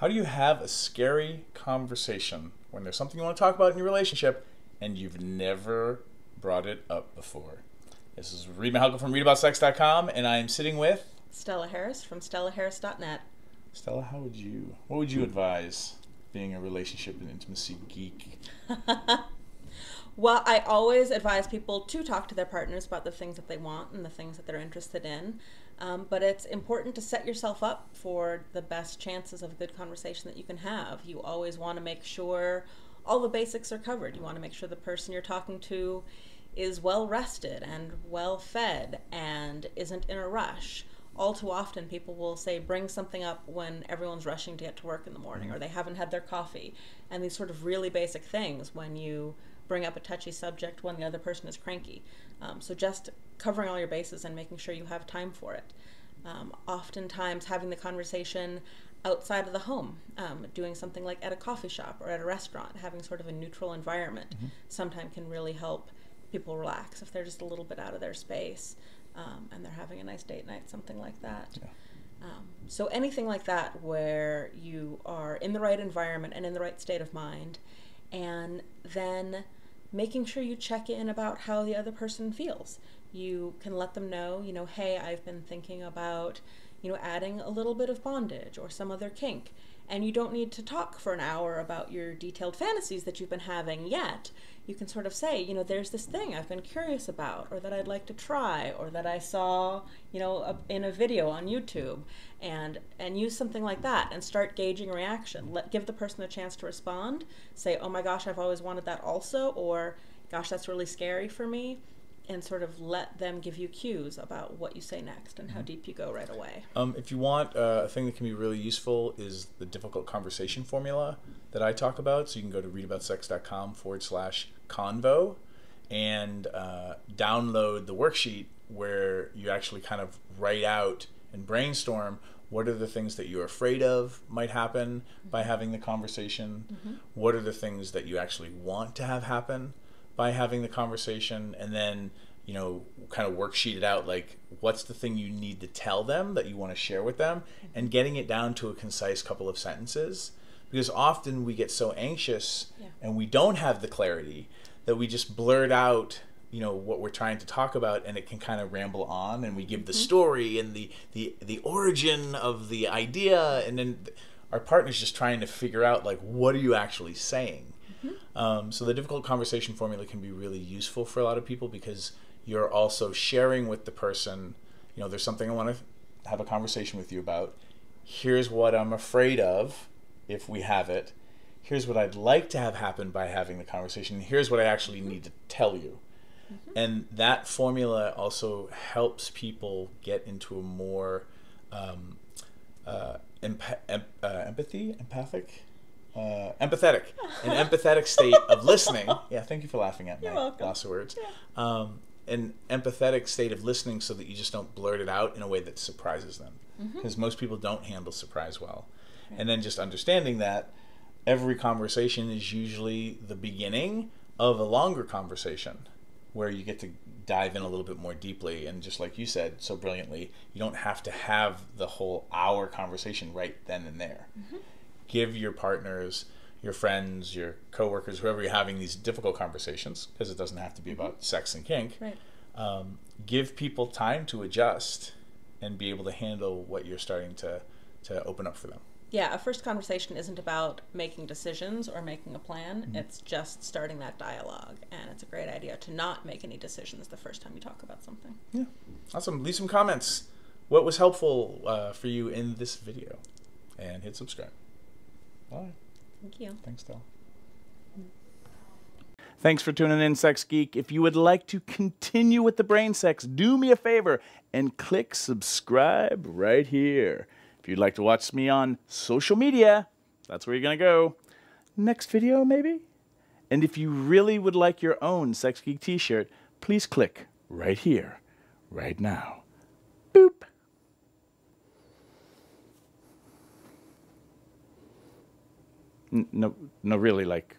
How do you have a scary conversation when there's something you want to talk about in your relationship and you've never brought it up before? This is Reid from readaboutsex.com, and I am sitting with Stella Harris from stellaharris.net. Stella. What would you advise being a relationship and intimacy geek? Well, I always advise people to talk to their partners about the things that they want and the things that they're interested in. But it's important to set yourself up for the best chances of a good conversation that you can have. You always want to make sure all the basics are covered. You want to make sure the person you're talking to is well rested and well fed and isn't in a rush. All too often people will say bring something up when everyone's rushing to get to work in the morning or they haven't had their coffee, and these sort of really basic things when you bring up a touchy subject when the other person is cranky. So just covering all your bases and making sure you have time for it. Oftentimes having the conversation outside of the home, doing something like at a coffee shop or at a restaurant, having sort of a neutral environment sometimes can really help people relax if they're just a little bit out of their space and they're having a nice date night, something like that. Yeah. So anything like that where you are in the right environment and in the right state of mind, and then making sure you check in about how the other person feels. You can let them know, hey, I've been thinking about, adding a little bit of bondage or some other kink. And you don't need to talk for an hour about your detailed fantasies that you've been having yet. You can sort of say, there's this thing I've been curious about, or that I'd like to try, or that I saw, in a video on YouTube, and use something like that and start gauging reaction. Give the person a chance to respond. Say, oh my gosh, I've always wanted that also, or gosh, that's really scary for me. And sort of let them give you cues about what you say next and how deep you go right away. If you want, a thing that can be really useful is the difficult conversation formula that I talk about. So you can go to readaboutsex.com/convo and download the worksheet where you actually kind of write out and brainstorm what are the things that you're afraid of might happen by having the conversation. What are the things that you actually want to have happen by having the conversation, and then kind of worksheet it out, like what's the thing you need to tell them that you want to share with them, and getting it down to a concise couple of sentences, because often we get so anxious and we don't have the clarity that we just blurt out what we're trying to talk about, and it can kind of ramble on, and we give the story and the origin of the idea, and then our partner's just trying to figure out, like, what are you actually saying. So the difficult conversation formula can be really useful for a lot of people, because you're also sharing with the person, there's something I want to have a conversation with you about. Here's what I'm afraid of if we have it. Here's what I'd like to have happen by having the conversation. Here's what I actually need to tell you. And that formula also helps people get into a more empathetic state of listening. Yeah, thank you for laughing at my loss of words. Yeah. An empathetic state of listening, so that you just don't blurt it out in a way that surprises them, because most people don't handle surprise well. Right. And then just understanding that every conversation is usually the beginning of a longer conversation where you get to dive in a little bit more deeply, and just like you said so brilliantly, you don't have to have the whole hour conversation right then and there. Give your partners, your friends, your coworkers, whoever you're having these difficult conversations, because it doesn't have to be about sex and kink. Right. Give people time to adjust and be able to handle what you're starting to open up for them. Yeah, a first conversation isn't about making decisions or making a plan. It's just starting that dialogue, and it's a great idea to not make any decisions the first time you talk about something. Yeah, awesome. Leave some comments. What was helpful for you in this video? And hit subscribe. Bye. Thank you. Thanks, Stella. Thanks for tuning in, Sex Geek. If you would like to continue with the brain sex, do me a favor and click subscribe right here. If you'd like to watch me on social media, that's where you're going to go. Next video, maybe? And if you really would like your own Sex Geek t-shirt, please click right here, right now. Boop. No, really, like